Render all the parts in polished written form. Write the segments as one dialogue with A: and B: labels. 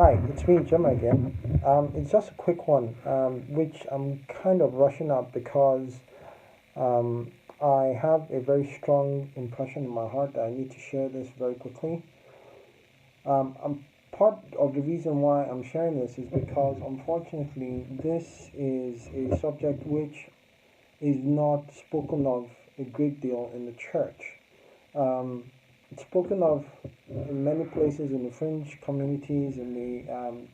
A: Hi, it's me, Gemma again. It's just a quick one, which I'm kind of rushing up because um, I have a very strong impression in my heart that I need to share this very quickly. Part of the reason why I'm sharing this is because, unfortunately, this is a subject which is not spoken of a great deal in the church. Um, it's spoken of in many places in the fringe communities, in the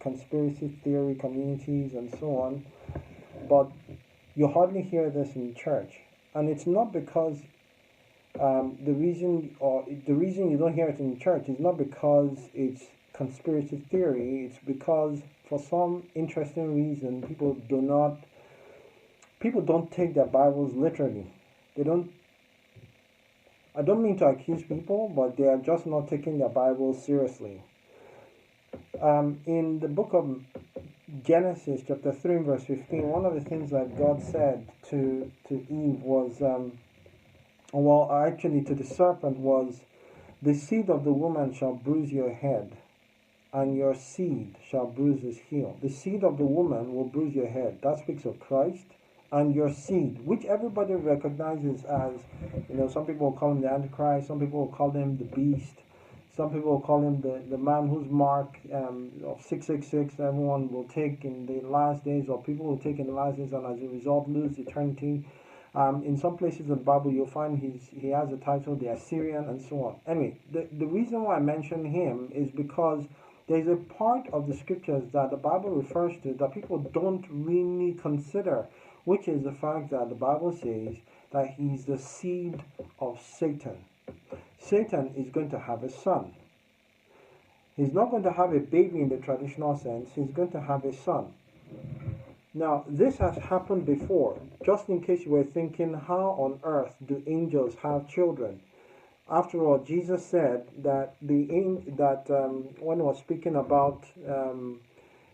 A: conspiracy theory communities, and so on, but you hardly hear this in church. And it's not because the reason you don't hear it in church is not because it's conspiracy theory. It's because for some interesting reason people don't take their Bibles literally. They don't I don't mean to accuse people, but they are just not taking their Bible seriously. In the book of Genesis, chapter 3, verse 15, one of the things that God said to Eve was, actually to the serpent was, the seed of the woman shall bruise your head, and your seed shall bruise his heel. The seed of the woman will bruise your head. That speaks of Christ. And your seed, which everybody recognizes as, some people will call him the Antichrist, some people will call him the beast, some people will call him the man whose mark of 666 everyone will take in the last days, or people will take in the last days, and as a result lose eternity. In some places in the Bible, you'll find he has a title, the Assyrian, and so on. Anyway, the reason why I mention him is because there's a part of the scriptures that the Bible refers to that people don't really consider, which is the fact that the Bible says that he's the seed of Satan. Satan is going to have a son. He's not going to have a baby in the traditional sense, he's going to have a son. Now, this has happened before. Just in case you were thinking, how on earth do angels have children? After all, Jesus said that when he was speaking about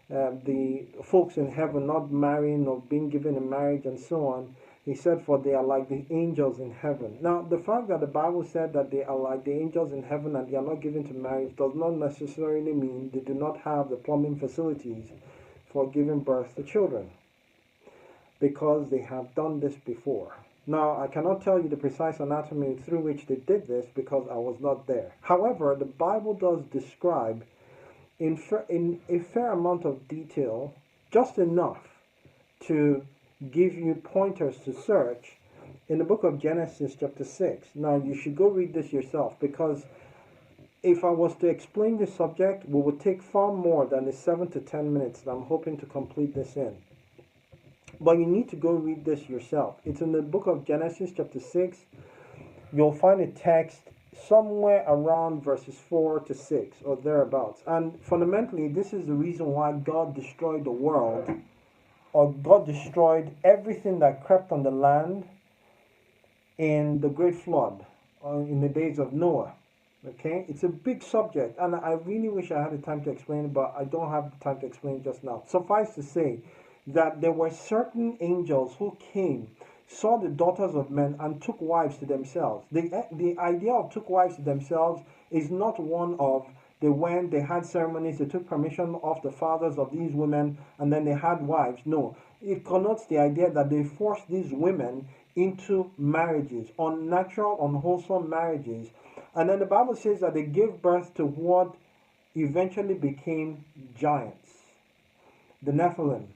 A: the folks in heaven not marrying or being given in marriage and so on, he said, for they are like the angels in heaven. Now, the fact that the Bible said that they are like the angels in heaven and they are not given to marriage does not necessarily mean they do not have the plumbing facilities for giving birth to children, because they have done this before. Now, I cannot tell you the precise anatomy through which they did this because I was not there. However, the Bible does describe in a fair amount of detail, just enough to give you pointers to search in the book of Genesis chapter 6. Now, you should go read this yourself, because if I was to explain this subject, we would take far more than the 7 to 10 minutes that I'm hoping to complete this in. But you need to go read this yourself. It's in the book of Genesis chapter 6. You'll find a text somewhere around verses 4 to 6 or thereabouts. And fundamentally, this is the reason why God destroyed the world, or God destroyed everything that crept on the land in the great flood, or in the days of Noah. Okay, it's a big subject, and I really wish I had the time to explain it, but I don't have the time to explain it just now. Suffice to say that there were certain angels who came, saw the daughters of men, and took wives to themselves. The idea of took wives to themselves is not one of they went, they had ceremonies, they took permission of the fathers of these women, and then they had wives. No, it connotes the idea that they forced these women into marriages, unnatural, unwholesome marriages. And then the Bible says that they gave birth to what eventually became giants, the Nephilim.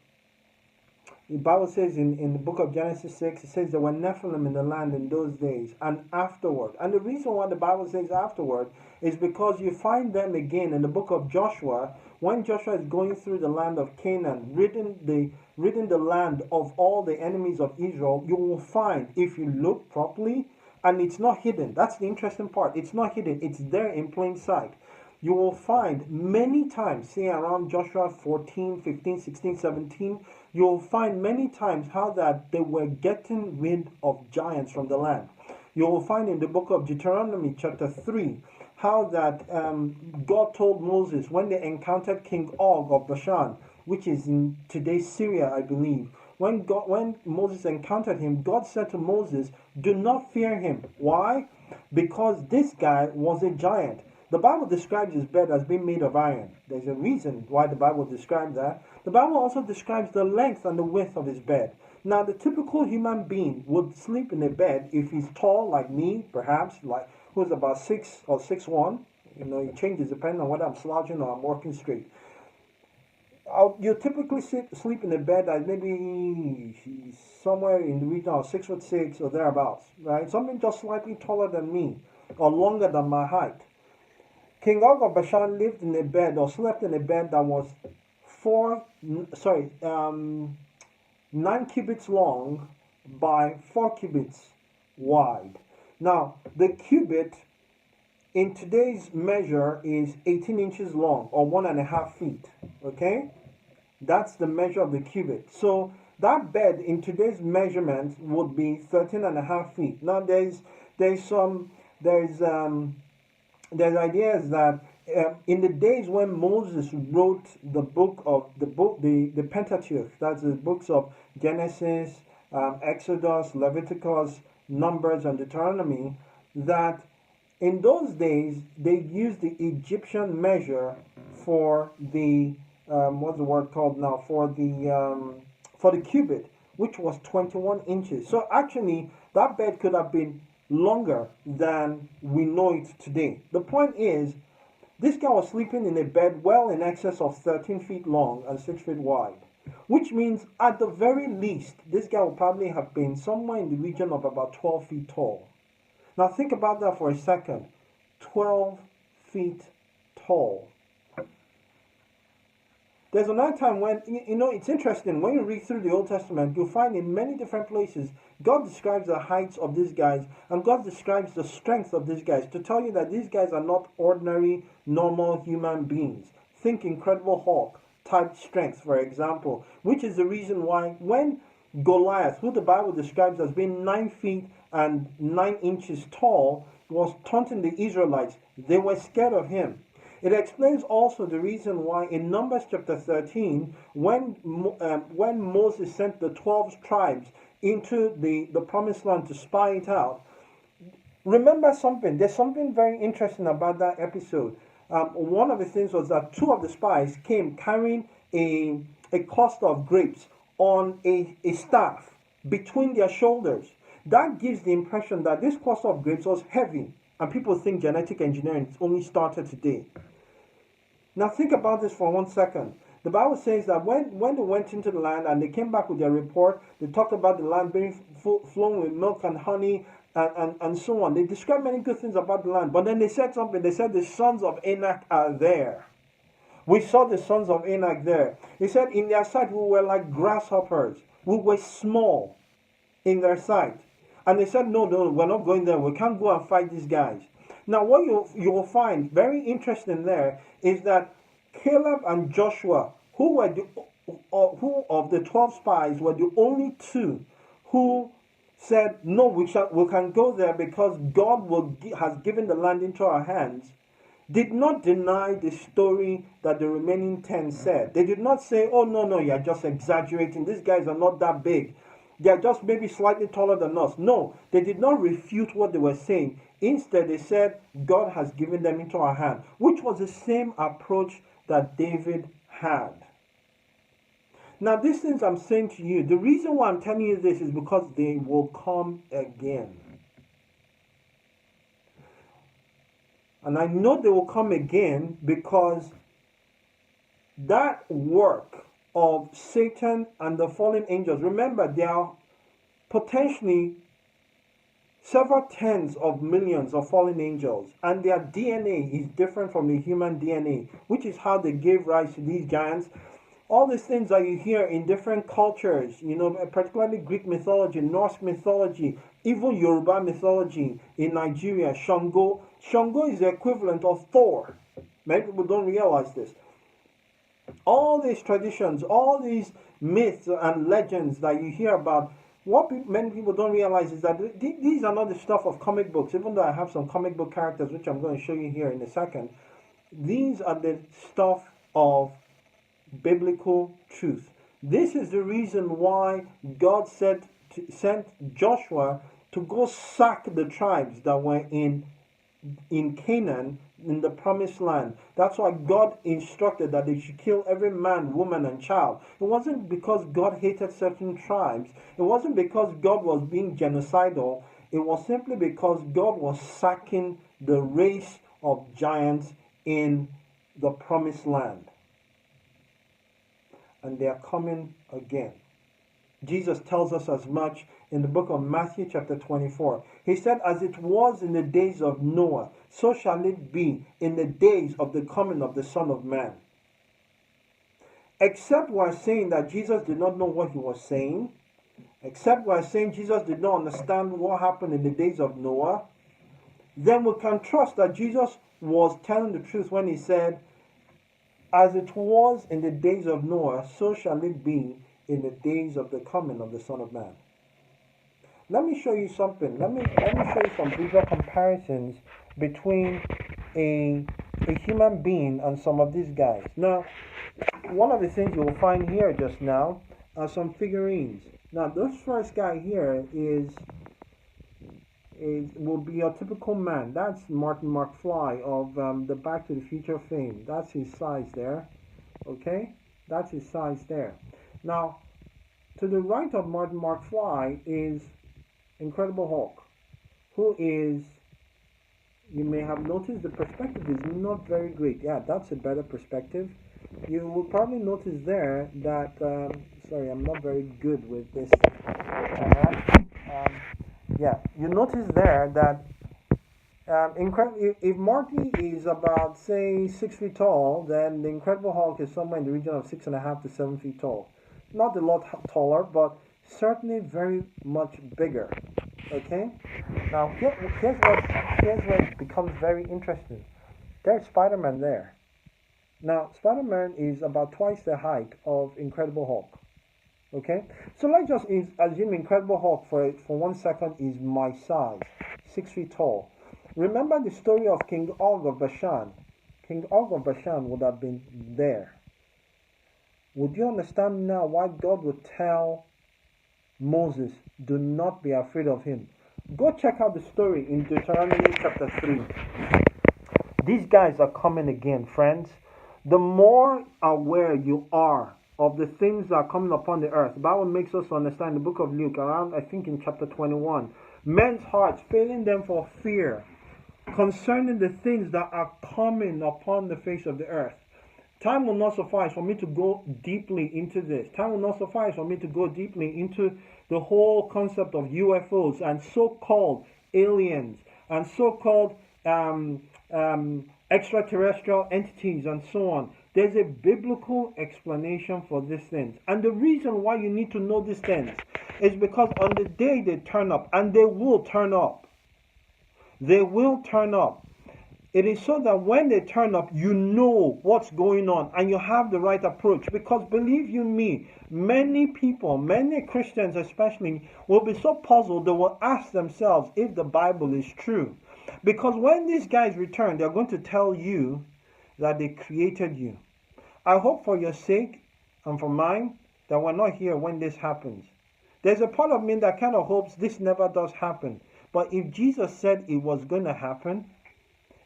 A: The Bible says in the book of Genesis 6, it says there were Nephilim in the land in those days and afterward. And the reason why the Bible says afterward is because you find them again in the book of Joshua, when Joshua is going through the land of Canaan, ridding the land of all the enemies of Israel. You will find, if you look properly, and it's not hidden. That's the interesting part. It's not hidden. It's there in plain sight. You will find many times, say around Joshua 14, 15, 16, 17, you'll find many times how that they were getting rid of giants from the land. You will find in the book of Deuteronomy chapter 3 how that God told Moses when they encountered King Og of Bashan, which is in today's Syria, I believe. When Moses encountered him, God said to Moses, do not fear him. Why? Because this guy was a giant. The Bible describes his bed as being made of iron. There's a reason why the Bible describes that. The Bible also describes the length and the width of his bed. Now, the typical human being would sleep in a bed if he's tall like me, perhaps, like who's about 6 or 6'1". It changes depending on whether I'm slouching or I'm walking straight. You typically sleep in a bed that maybe somewhere in the region of 6'6" or thereabouts, right? Something just slightly taller than me or longer than my height. King Og of Bashan lived in a bed or slept in a bed that was 9 cubits long by 4 cubits wide. Now, the cubit in today's measure is 18 inches long or 1.5 feet. Okay, that's the measure of the cubit. So that bed in today's measurement would be 13.5 feet. Now there's ideas that in the days when Moses wrote the Pentateuch, that's the books of Genesis, Exodus, Leviticus, Numbers, and Deuteronomy, that in those days they used the Egyptian measure for the what's the word called now, for the cubit, which was 21 inches. So actually that bed could have been longer than we know it today. The point is, this guy was sleeping in a bed well in excess of 13 feet long and 6 feet wide, which means at the very least this guy would probably have been somewhere in the region of about 12 feet tall. Now think about that for a second. 12 feet tall. There's another time when, it's interesting, when you read through the Old Testament, you'll find in many different places, God describes the heights of these guys, and God describes the strength of these guys, to tell you that these guys are not ordinary, normal human beings. Think Incredible Hulk type strength, for example, which is the reason why when Goliath, who the Bible describes as being 9 feet and 9 inches tall, was taunting the Israelites, they were scared of him. It explains also the reason why in Numbers chapter 13, when Moses sent the 12 tribes into the promised land to spy it out, remember something. There's something very interesting about that episode. One of the things was that 2 of the spies came carrying a cluster of grapes on a staff between their shoulders. That gives the impression that this cluster of grapes was heavy, and people think genetic engineering only started today. Now think about this for 1 second. The Bible says that when they went into the land and they came back with their report, they talked about the land being flowing with milk and honey and so on. They described many good things about the land, but then they said something. They said the sons of Anak are there. We saw the sons of Anak there. He said in their sight we were like grasshoppers. We were small in their sight. And they said, no, we're not going there. We can't go and fight these guys. Now, what you will find very interesting there is that Caleb and Joshua, who of the 12 spies were the only 2 who said, no, we can go there because God has given the land into our hands, did not deny the story that the remaining 10 said. They did not say, oh, no, you're just exaggerating. These guys are not that big. They're just maybe slightly taller than us. No, they did not refute what they were saying. Instead, they said, God has given them into our hand, which was the same approach that David had. Now, these things I'm saying to you, the reason why I'm telling you this is because they will come again. And I know they will come again because that work of Satan and the fallen angels, remember, there are potentially several tens of millions of fallen angels, and their DNA is different from the human DNA, which is how they gave rise to these giants. All these things that you hear in different cultures, particularly Greek mythology, Norse mythology, even Yoruba mythology in Nigeria, Shango. Shango is the equivalent of Thor. Many people don't realize this. All these traditions, all these myths and legends that you hear about, what many people don't realize is that these are not the stuff of comic books, even though I have some comic book characters, which I'm going to show you here in a second. These are the stuff of biblical truth. This is the reason why God sent Joshua to go sack the tribes that were in Canaan in the promised land. That's why God instructed that they should kill every man, woman, and child. It wasn't because God hated certain tribes. It wasn't because God was being genocidal. It was simply because God was sacking the race of giants in the promised land. And they are coming again. Jesus tells us as much in the book of Matthew chapter 24. He said, as it was in the days of Noah, so shall it be in the days of the coming of the Son of Man. Except we're saying that Jesus did not know what he was saying, except we're saying Jesus did not understand what happened in the days of Noah, then we can trust that Jesus was telling the truth when he said, as it was in the days of Noah, so shall it be in the days of the coming of the Son of Man. Let me show you something. Let me show you some visual comparisons between a human being and some of these guys. Now, one of the things you will find here just now are some figurines. Now, this first guy here will be a typical man. That's Martin McFly of the Back to the Future fame. That's his size there. Okay, that's his size there. Now, to the right of Martin McFly is Incredible Hulk, who is, you may have noticed the perspective is not very great. Yeah, that's a better perspective. You will probably notice there that, sorry, I'm not very good with this camera. Yeah, you notice there that if Marty is about, say, 6 feet tall, then the Incredible Hulk is somewhere in the region of 6.5 to 7 feet tall. Not a lot taller, but certainly very much bigger. Okay? Now, here's where it becomes very interesting. There's Spider-Man there. Now, Spider-Man is about twice the height of Incredible Hulk. Okay? So let's just assume Incredible Hulk for 1 second is my size, 6 feet tall. Remember the story of King Og of Bashan. King Og of Bashan would have been there. Would you understand now why God would tell Moses, do not be afraid of him? Go check out the story in Deuteronomy chapter 3. These guys are coming again, friends. The more aware you are of the things that are coming upon the earth, the Bible makes us understand in the book of Luke, around, I think in chapter 21, men's hearts failing them for fear concerning the things that are coming upon the face of the earth. Time will not suffice for me to go deeply into this. Time will not suffice for me to go deeply into the whole concept of UFOs and so-called aliens and so-called extraterrestrial entities and so on. There's a biblical explanation for these things. And the reason why you need to know these things is because on the day they turn up, and they will turn up, they will turn up. It is so that when they turn up, you know what's going on and you have the right approach. Because believe you me, many people, many Christians especially, will be so puzzled they will ask themselves if the Bible is true. Because when these guys return, they're going to tell you that they created you. I hope for your sake and for mine that we're not here when this happens. There's a part of me that kind of hopes this never does happen. But if Jesus said it was going to happen,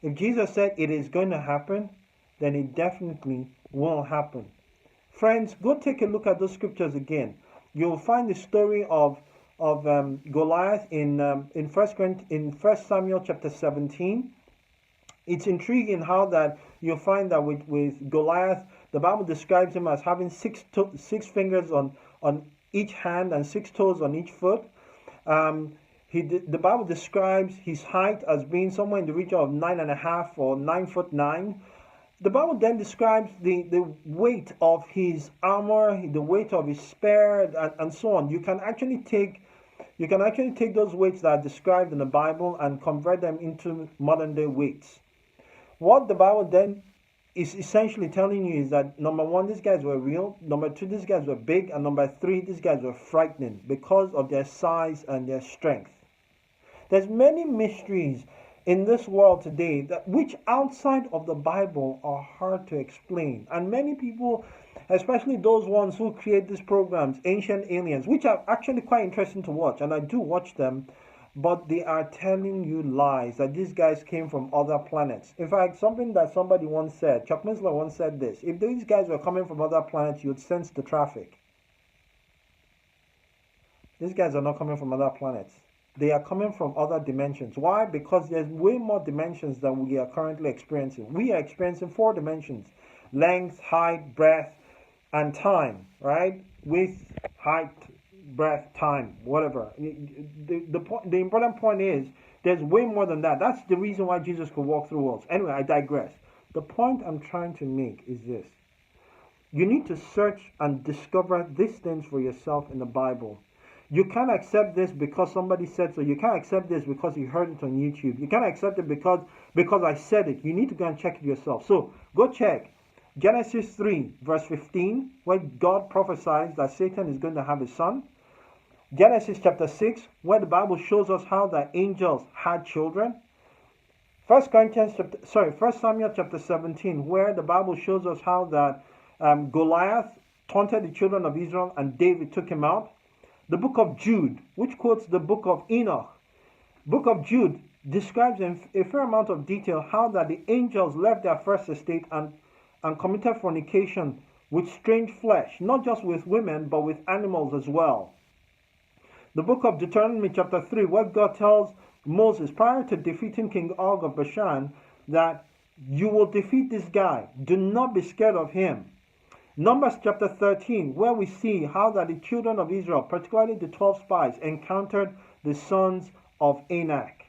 A: if Jesus said it is going to happen, then it definitely will happen. Friends, go take a look at those scriptures again. You'll find the story of Goliath in 1 Samuel chapter 17. It's intriguing how that you'll find that with Goliath, the Bible describes him as having six fingers on each hand and 6 toes on each foot. The Bible describes his height as being somewhere in the region of 9.5 or 9'9". The Bible then describes the weight of his armor, the weight of his spear, and so on. You can actually take those weights that are described in the Bible and convert them into modern day weights. What the Bible then is essentially telling you is that, number one, these guys were real. Number two, these guys were big. And number three, these guys were frightening because of their size and their strength. There's many mysteries in this world today which outside of the Bible are hard to explain. And many people, especially those ones who create these programs, Ancient Aliens, which are actually quite interesting to watch, and I do watch them, but they are telling you lies that these guys came from other planets. In fact, something that somebody once said, Chuck Missler once said this: if these guys were coming from other planets, you'd sense the traffic. These guys are not coming from other planets. They are coming from other dimensions. Why? Because there's way more dimensions than we are currently experiencing. We are experiencing 4 dimensions: length, height, breadth, and time, right? Width, height, breadth, time, whatever. The important point is there's way more than that. That's the reason why Jesus could walk through walls. Anyway, I digress. The point I'm trying to make is this: you need to search and discover these things for yourself in the Bible. You can't accept this because somebody said so. You can't accept this because you heard it on YouTube. You can't accept it because I said it. You need to go and check it yourself. So go check Genesis 3 verse 15, where God prophesies that Satan is going to have a son. Genesis chapter 6, where the Bible shows us how the angels had children. 1 Samuel chapter 17, where the Bible shows us how that Goliath taunted the children of Israel and David took him out. The book of Jude, which quotes the book of Enoch. Book of Jude describes in a fair amount of detail how that the angels left their first estate and committed fornication with strange flesh, not just with women, but with animals as well. The book of Deuteronomy chapter 3, where God tells Moses, prior to defeating King Og of Bashan, that you will defeat this guy. Do not be scared of him. Numbers chapter 13, where we see how that the children of Israel, particularly the 12 spies, encountered the sons of Anak.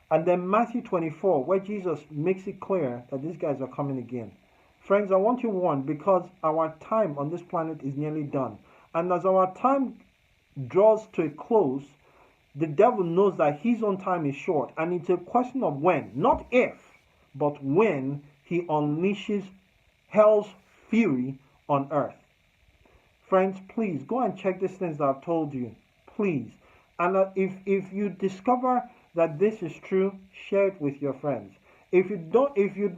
A: And then Matthew 24, where Jesus makes it clear that these guys are coming again. Friends, I want you warned because our time on this planet is nearly done. And as our time draws to a close, the devil knows that his own time is short. And it's a question of when, not if, but when he unleashes hell's fury on earth. Friends, please go and check these things that I've told you. Please. And if you discover that this is true, share it with your friends. If you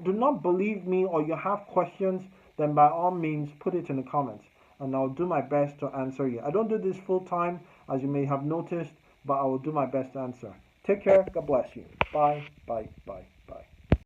A: do not believe me or you have questions, then by all means put it in the comments and I'll do my best to answer you. I don't do this full time, as you may have noticed, but I will do my best to answer. Take care. God bless you. Bye. Bye. Bye.